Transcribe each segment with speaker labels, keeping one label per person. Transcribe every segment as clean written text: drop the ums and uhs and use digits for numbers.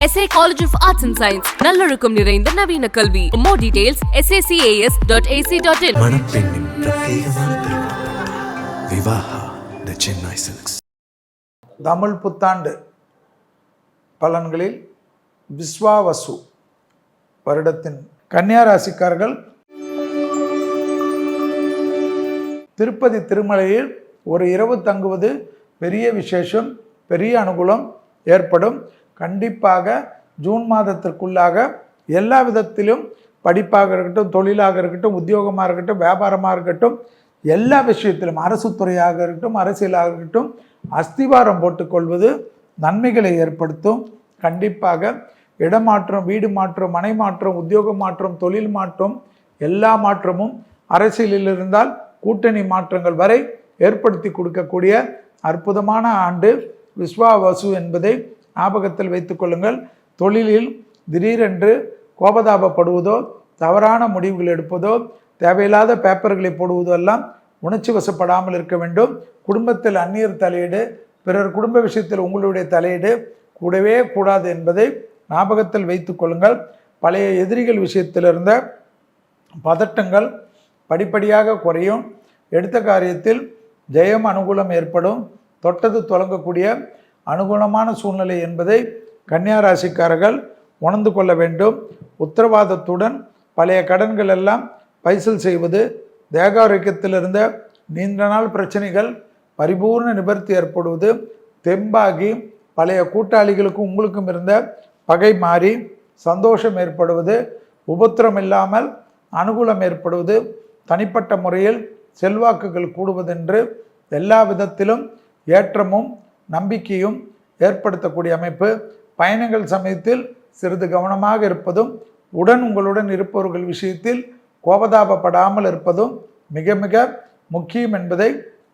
Speaker 1: SA College of Arts and Science நல்லொழுக்கம் நிறைந்த நவீன கல்வி. More details sacas.ac.in.
Speaker 2: மணப்பெண்ணின் பிரத்யேகமான திருமணம் விவாஹா தி சென்னை சில்க்ஸ்.
Speaker 3: தமிழ் புத்தாண்டு பலன்களில் விஸ்வாவசு வருடத்தின் கன்னியா ராசிக்காரர்கள் திருப்பதி திருமலையில் ஒரு இரவு தங்குவது பெரிய விசேஷம், பெரிய அனுகூலம் ஏற்படும். கண்டிப்பாக ஜூன் மாதத்திற்குள்ளாக எல்லா விதத்திலும் படிப்பாக இருக்கட்டும், தொழிலாக இருக்கட்டும், உத்தியோகமாக இருக்கட்டும், வியாபாரமாக இருக்கட்டும், எல்லா விஷயத்திலும் அரசு துறையாக இருக்கட்டும், அரசியலாக இருக்கட்டும், அஸ்திவாரம் போட்டுக்கொள்வது நன்மைகளை ஏற்படுத்தும். கண்டிப்பாக இடமாற்றம், வீடு மாற்றம், மனை மாற்றம், உத்தியோக மாற்றம், தொழில் மாற்றம், எல்லா மாற்றமும் அரசியலில் இருந்தால் கூட்டணி மாற்றங்கள் வரை ஏற்படுத்தி கொடுக்கக்கூடிய அற்புதமான ஆண்டு விஸ்வாவசு என்பதை ஞாபகத்தில் வைத்துக் கொள்ளுங்கள். தொழிலில் திடீரென்று கோபதாபப்படுவதோ, தவறான முடிவுகள் எடுப்பதோ, தேவையில்லாத பேப்பர்களை போடுவதோ எல்லாம் உணர்ச்சி வசப்படாமல் இருக்க வேண்டும். குடும்பத்தில் அந்நியர் தலையீடு, பிறர் குடும்ப விஷயத்தில் உங்களுடைய தலையீடு கூடவே கூடாது என்பதை ஞாபகத்தில் வைத்துக் கொள்ளுங்கள். பழைய எதிரிகள் விஷயத்தில் இருந்த பதட்டங்கள் படிப்படியாக குறையும். எடுத்த காரியத்தில் ஜெயம், அனுகூலம் ஏற்படும். தொட்டது தொடங்கக்கூடிய அனுகூலமான சூழ்நிலை என்பதை கன்னியா ராசிக்காரர்கள் உணர்ந்து கொள்ள வேண்டும். உத்தரவாதத்துடன் பழைய கடன்கள் எல்லாம் பைசல் செய்வது, தேக ஆரோக்கியத்தில் இருந்த நீண்ட நாள் பிரச்சனைகள் பரிபூர்ண நிவர்த்தி ஏற்படுவது, தெம்பாகி பழைய கூட்டாளிகளுக்கும் உங்களுக்கும் இருந்த பகை மாறி சந்தோஷம் ஏற்படுவது, உபத்திரம் இல்லாமல் அனுகூலம் ஏற்படுவது, தனிப்பட்ட முறையில் செல்வாக்குகள் கூடுவதென்று எல்லா விதத்திலும் ஏற்றமும் நம்பிக்கையும் ஏற்படுத்தக்கூடிய அமைப்பு. பயணங்கள் சமயத்தில் சிறிது கவனமாக இருப்பதும், உங்களுடன் இருப்பவர்கள் விஷயத்தில் கோபதாபப்படாமல் இருப்பதும் மிக மிக முக்கியம் என்பதை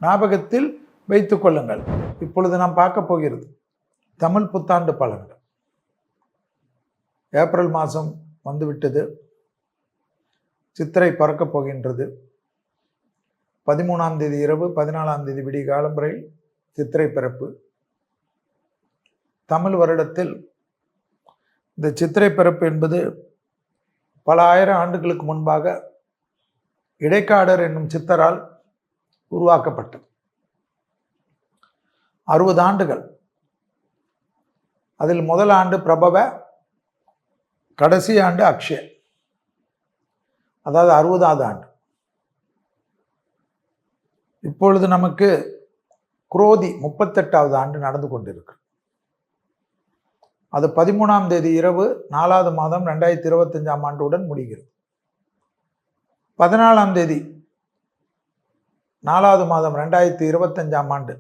Speaker 3: ஞாபகத்தில் வைத்து கொள்ளுங்கள். இப்பொழுது நாம் பார்க்க போகிறது தமிழ் புத்தாண்டு பலன்கள். ஏப்ரல் மாதம் வந்துவிட்டது, சித்திரை பறக்கப் போகின்றது. 13ஆம் தேதி இரவு, 14ஆம் தேதி விடிய காலம் வரை சித்திரை பிறப்பு. தமிழ் வருடத்தில் இந்த சித்திரை பிறப்பு என்பது பல ஆயிரம் ஆண்டுகளுக்கு முன்பாக இடைக்காடர் என்னும் சித்தரால் உருவாக்கப்பட்டது. 60 ஆண்டுகள். அதில் முதல் ஆண்டு பிரபவ, கடைசி ஆண்டு அக்ஷய, அதாவது 60வது ஆண்டு. இப்பொழுது நமக்கு குரோதி 38வது ஆண்டு நடந்து கொண்டிருக்கு. அது 13ஆம் தேதி இரவு 4வது மாதம் 2025ஆம் ஆண்டுடன் முடிகிறது. 14ஆம் தேதி 4வது மாதம் 2025ஆம் ஆண்டு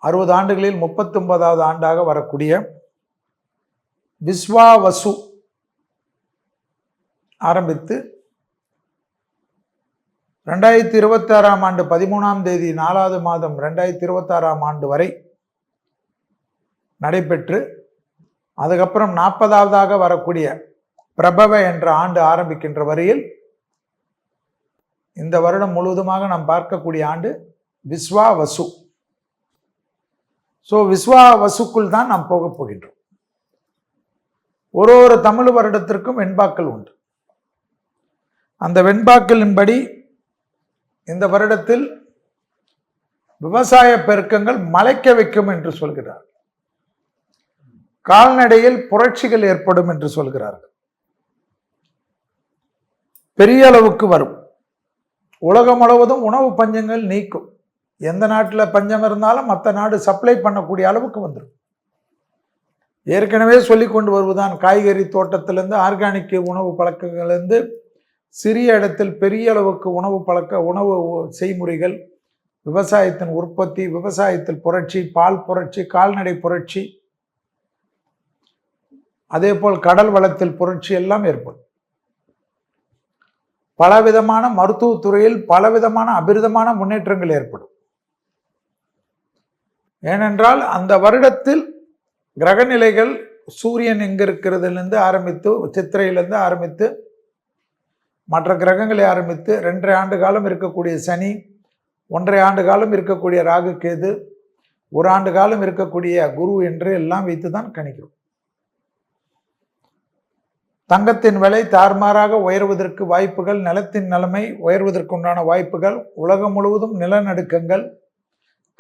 Speaker 3: 60 ஆண்டுகளில் 39வது ஆண்டாக வரக்கூடிய விஸ்வாவசு ஆரம்பித்து 2026ஆம் ஆண்டு 13ஆம் தேதி 4வது மாதம் 2026ஆம் ஆண்டு வரை நடைபெற்று, அதுக்கப்புறம் 40ஆவதாக வரக்கூடிய பிரபவ என்ற ஆண்டு ஆரம்பிக்கின்ற வரையில் இந்த வருடம் முழுவதுமாக நாம் பார்க்கக்கூடிய ஆண்டு விஸ்வாவசு. ஸோ விஸ்வாவசுக்குள் தான் நாம் போக போகின்றோம். ஒரு தமிழ் வருடத்திற்கும் வெண்பாக்கள் உண்டு. அந்த வெண்பாக்களின்படி இந்த வருடத்தில் விவசாய பெருக்கங்கள் மலைக்க வைக்கும் என்று சொல்கிறார். கால்நடையில் புரட்சிகள் ஏற்படும் என்று சொல்கிறார்கள். பெரிய அளவுக்கு வரும். உலகம் முழுவதும் உணவு பஞ்சங்கள் நீக்கும். எந்த நாட்டில் பஞ்சம் இருந்தாலும் மற்ற நாடு சப்ளை பண்ணக்கூடிய அளவுக்கு வந்துடும். ஏற்கனவே சொல்லி கொண்டு வருவதுதான், காய்கறி தோட்டத்திலிருந்து ஆர்கானிக் உணவு பழக்கங்கள்லேருந்து சிறிய இடத்தில் பெரிய அளவுக்கு உணவு செய்முறைகள், விவசாயத்தின் உற்பத்தி, விவசாயத்தில் புரட்சி, பால் புரட்சி, கால்நடை புரட்சி, அதே போல் கடல் வளத்தில் புரட்சி எல்லாம் ஏற்படும். பலவிதமான மருத்துவத்துறையில் பலவிதமான அபிரிதமான முன்னேற்றங்கள் ஏற்படும். ஏனென்றால் அந்த வருடத்தில் கிரகநிலைகள் சூரியன் எங்க இருக்கிறதுலேருந்து ஆரம்பித்து, சித்திரையிலிருந்து ஆரம்பித்து மற்ற கிரகங்களை ஆரம்பித்து 2.5 ஆண்டு காலம் இருக்கக்கூடிய சனி, 1.5 ஆண்டு காலம் இருக்கக்கூடிய ராகு கேது, ஒரு ஆண்டு காலம் இருக்கக்கூடிய குரு என்று எல்லாம் வைத்து தான் கணிக்கிறோம். தங்கத்தின் விலை தாறுமாறாக உயர்வதற்கு வாய்ப்புகள், நிலத்தின் நிலைமை உயர்வதற்கு உண்டான வாய்ப்புகள், உலகம் முழுவதும் நிலநடுக்கங்கள்,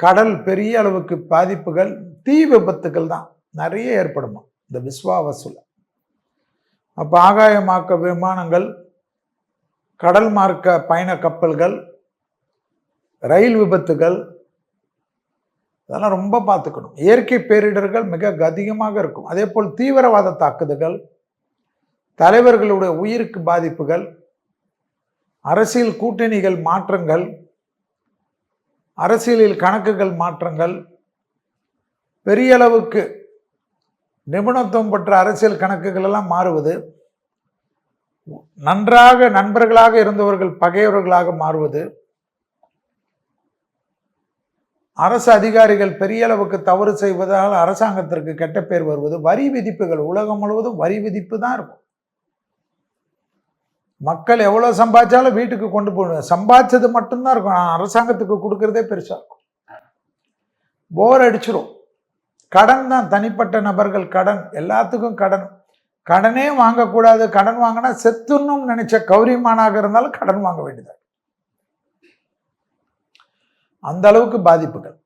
Speaker 3: கடல் பெரிய அளவுக்கு பாதிப்புகள், தீ விபத்துக்கள் தான் நிறைய ஏற்படுமா இந்த விஸ்வாவசுல. அப்போ ஆகாயமாக்க விமானங்கள், கடல் மார்க்க பயண கப்பல்கள், ரயில் விபத்துகள் அதெல்லாம் ரொம்ப பார்த்துக்கணும். இயற்கை பேரிடர்கள் மிக அதிகமாக இருக்கும். அதே போல் தீவிரவாத தாக்குதல்கள், தலைவர்களுடைய உயிருக்கு பாதிப்புகள், அரசியல் கூட்டணிகள் மாற்றங்கள், அரசியலில் கணக்குகள் மாற்றங்கள், பெரிய அளவுக்கு நிபுணத்துவம் பெற்ற அரசியல் கணக்குகள் எல்லாம் மாறுவது, நன்றாக நண்பர்களாக இருந்தவர்கள் பகையவர்களாக மாறுவது, அரசு அதிகாரிகள் பெரிய அளவுக்கு தவறு செய்வதால் அரசாங்கத்திற்கு கெட்ட பேர் வருவது, வரி விதிப்புகள், உலகம் முழுவதும் வரி விதிப்பு தான் இருக்கும். மக்கள் எவ்வளோ சம்பாதிச்சாலும் வீட்டுக்கு கொண்டு போகணும், சம்பாதிச்சது மட்டும்தான் இருக்கும், அரசாங்கத்துக்கு கொடுக்கறதே பெருசாக இருக்கும். போர் அடிச்சிடும். கடன் தான், தனிப்பட்ட நபர்கள் கடன், எல்லாத்துக்கும் கடன். கடனே வாங்கக்கூடாது, கடன் வாங்கினா செத்துன்னு நினைச்ச கௌரியமானாக இருந்தாலும் கடன் வாங்க வேண்டியது. அந்த அளவுக்கு பாதிப்புகள்.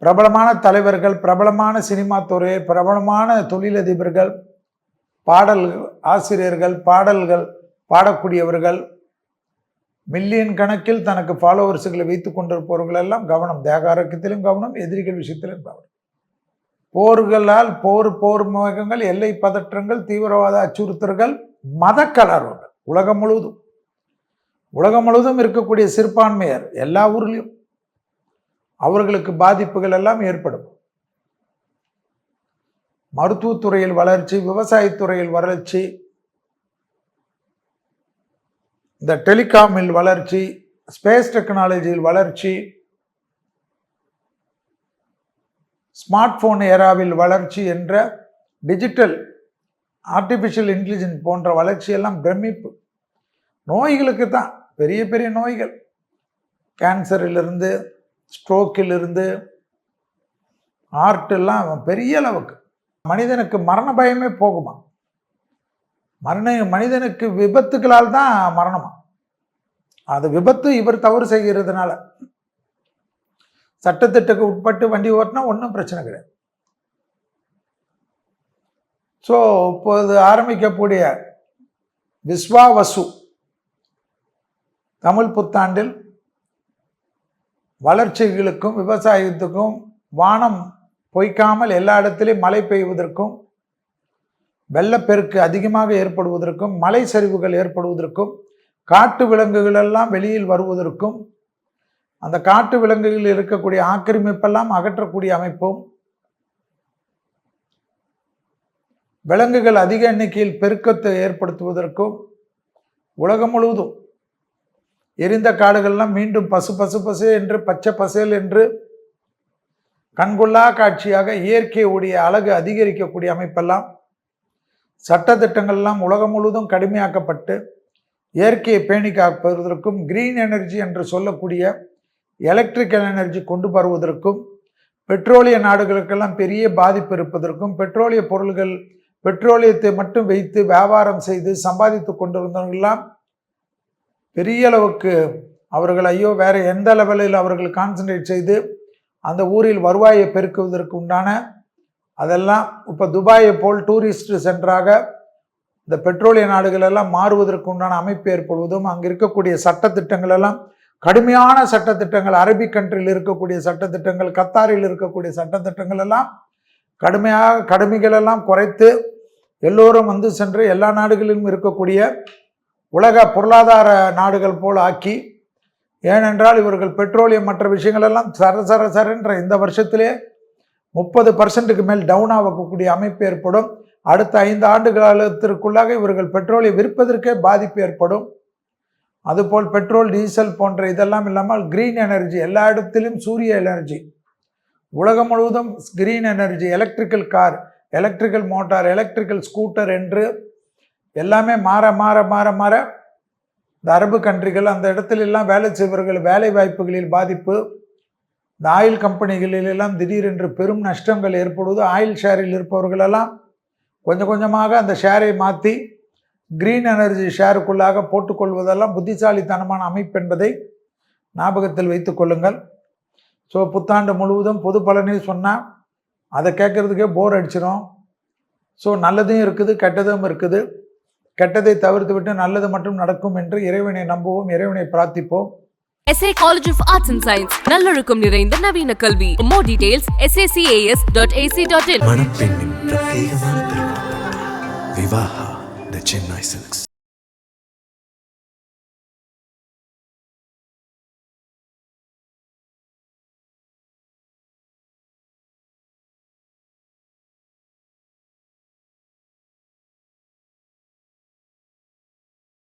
Speaker 3: பிரபலமான தலைவர்கள், பிரபலமான சினிமா துறை, பிரபலமான தொழிலதிபர்கள், பாடல் ஆசிரியர்கள், பாடல்கள் பாடக்கூடியவர்கள், மில்லியன் கணக்கில் தனக்கு ஃபாலோவர்ஸுகளை வைத்துக் கொண்டிருப்பவர்கள் எல்லாம் கவனம். தேக ஆரோக்கியத்திலும் கவனம், எதிரிகள் விஷயத்திலும் கவனம். போர்களால் போர் முகங்கள், எல்லை பதற்றங்கள், தீவிரவாத அச்சுறுத்தல்கள், மத கலர்வுகள் உலகம் முழுவதும் இருக்கக்கூடிய சிறுபான்மையர் எல்லா ஊர்லேயும் அவர்களுக்கு பாதிப்புகள் எல்லாம் ஏற்படும். மருத்துவத்துறையில் வளர்ச்சி, விவசாயத்துறையில் வளர்ச்சி, இந்த டெலிகாமில் வளர்ச்சி, ஸ்பேஸ் டெக்னாலஜியில் வளர்ச்சி, ஸ்மார்ட் போன் ஏராவில் வளர்ச்சி என்ற டிஜிட்டல் ஆர்டிஃபிஷியல் இன்டெலிஜென்ஸ் போன்ற வளர்ச்சியெல்லாம் பிரமிப்பு. நோய்களுக்கு தான் பெரிய பெரிய நோய்கள், கேன்சரிலிருந்து, ஸ்ட்ரோக்கிலிருந்து, ஹார்ட்டெல்லாம் பெரிய அளவுக்கு. மனிதனுக்கு மரண பயமே போகுமா? மனிதனுக்கு விபத்துகளால் தான் மரணமா? அது விபத்து இவர் தவறு செய்கிறதுனால. சட்டத்திட்டத்துக்கு உட்பட்டு வண்டி ஓட்டினா ஒன்றும் பிரச்சனை கிடையாது. ஸோ இப்போது ஆரம்பிக்கக்கூடிய விஸ்வாவசு தமிழ் புத்தாண்டில் வளர்ச்சிகளுக்கும் விவசாயத்துக்கும், வானம் பொய்க்காமல் எல்லா இடத்திலையும் மழை பெய்வதற்கும், வெள்ளப்பெருக்கு அதிகமாக ஏற்படுவதற்கும், மலை சரிவுகள் ஏற்படுவதற்கும், காட்டு விலங்குகள் எல்லாம் வெளியில் வருவதற்கும், அந்த காட்டு விலங்குகளில் இருக்கக்கூடிய ஆக்கிரமிப்பெல்லாம் அகற்றக்கூடிய அமைப்பும், விலங்குகள் அதிக எண்ணிக்கையில் பெருக்கத்தை ஏற்படுத்துவதற்கும், உலகம் முழுவதும் எரிந்த காடுகள்லாம் மீண்டும் பசு என்று, பச்சை பசேல் என்று, கண்கொள்ளா காட்சியாக இயற்கையுடைய அழகு அதிகரிக்கக்கூடிய அமைப்பெல்லாம், சட்டத்திட்டங்கள்லாம் உலகம் முழுவதும் கடுமையாக்கப்பட்டு இயற்கையை பேணி காப்பதற்கும், கிரீன் எனர்ஜி என்று சொல்லக்கூடிய எலக்ட்ரிக்கல் எனர்ஜி கொண்டு வருவதற்கும், பெட்ரோலிய நாடுகளுக்கெல்லாம் பெரிய பாதிப்பு இருப்பதற்கும், பெட்ரோலிய பொருள்கள், பெட்ரோலியத்தை மட்டும் வைத்து வியாபாரம் செய்து சம்பாதித்து கொண்டிருந்தவர்களெல்லாம் பெரிய அளவுக்கு அவர்கள் ஐயோ வேறு எந்த லெவலில் அவர்கள் கான்சன்ட்ரேட் செய்து அந்த ஊரில் வருவாயை பெருக்குவதற்கு உண்டான அதெல்லாம் இப்போ துபாயை போல் டூரிஸ்ட் சென்டராக இந்த பெட்ரோலிய நாடுகள் எல்லாம் மாறுவதற்கு உண்டான அமைப்பு ஏற்படுவதும், அங்கே இருக்கக்கூடிய சட்டத்திட்டங்கள் எல்லாம் கடுமையான சட்டத்திட்டங்கள், அரபிக் கண்ட்ரியில் இருக்கக்கூடிய சட்டத்திட்டங்கள், கத்தாரில் இருக்கக்கூடிய சட்டத்திட்டங்கள் எல்லாம் கடுமைகள் எல்லாம் குறைத்து எல்லோரும் வந்து சென்று எல்லா நாடுகளிலும் இருக்கக்கூடிய உலக பொருளாதார நாடுகள் போல் ஆக்கி, ஏனென்றால் இவர்கள் பெட்ரோலியம் மற்ற விஷயங்கள் எல்லாம் சரன்ற இந்த வருஷத்திலே 30% மேல் டவுன் ஆகக்கூடிய அமைப்பு ஏற்படும். அடுத்த 5 ஆண்டு காலத்திற்குள்ளாக இவர்கள் பெட்ரோலை விற்பதற்கே பாதிப்பு ஏற்படும். அதுபோல் பெட்ரோல், டீசல் போன்ற இதெல்லாம் இல்லாமல் கிரீன் எனர்ஜி, எல்லா இடத்திலும் சூரிய எனர்ஜி, உலகம் முழுவதும் green energy, electrical car, electrical motor, electrical scooter என்று எல்லாமே மாற மாற மாற மாற இந்த அரபு கண்ட்ரிகள் அந்த இடத்துல எல்லாம் வேலை செய்வர்கள் வேலை வாய்ப்புகளில் பாதிப்பு, இந்த ஆயில் கம்பெனிகளிலெல்லாம் திடீரென்று பெரும் நஷ்டங்கள் ஏற்படுவது ஆயில் ஷேரில் இருப்பவர்களெல்லாம் கொஞ்சம் கொஞ்சமாக அந்த ஷேரை மாற்றி கிரீன் எனர்ஜி ஷேருக்குள்ளாக போட்டுக்கொள்வதெல்லாம் புத்திசாலித்தனமான அமைப்பு என்பதை ஞாபகத்தில் வைத்து கொள்ளுங்கள். ஸோ புத்தாண்டு முழுவதும் பொது பலனை சொன்னால் அதை கேட்குறதுக்கே போர் அடிச்சிடும். ஸோ நல்லதும் இருக்குது, கெட்டதும் இருக்குது. கெட்டதை தவிர்த்து விட்டு நல்லது மட்டும் நடக்கும் என்று இறைவனை நம்புவோம், இறைவனை பிரார்த்திப்போம்.
Speaker 1: SA College of Arts and Science நல்லொழுக்கம் நிறைந்த நவீன கல்வி. More details sacas.ac.in.
Speaker 2: மணப்பெண்ணின் பிரத்யேகமான திருமணம் விவாஹா தி சென்னை சில்க்ஸ்.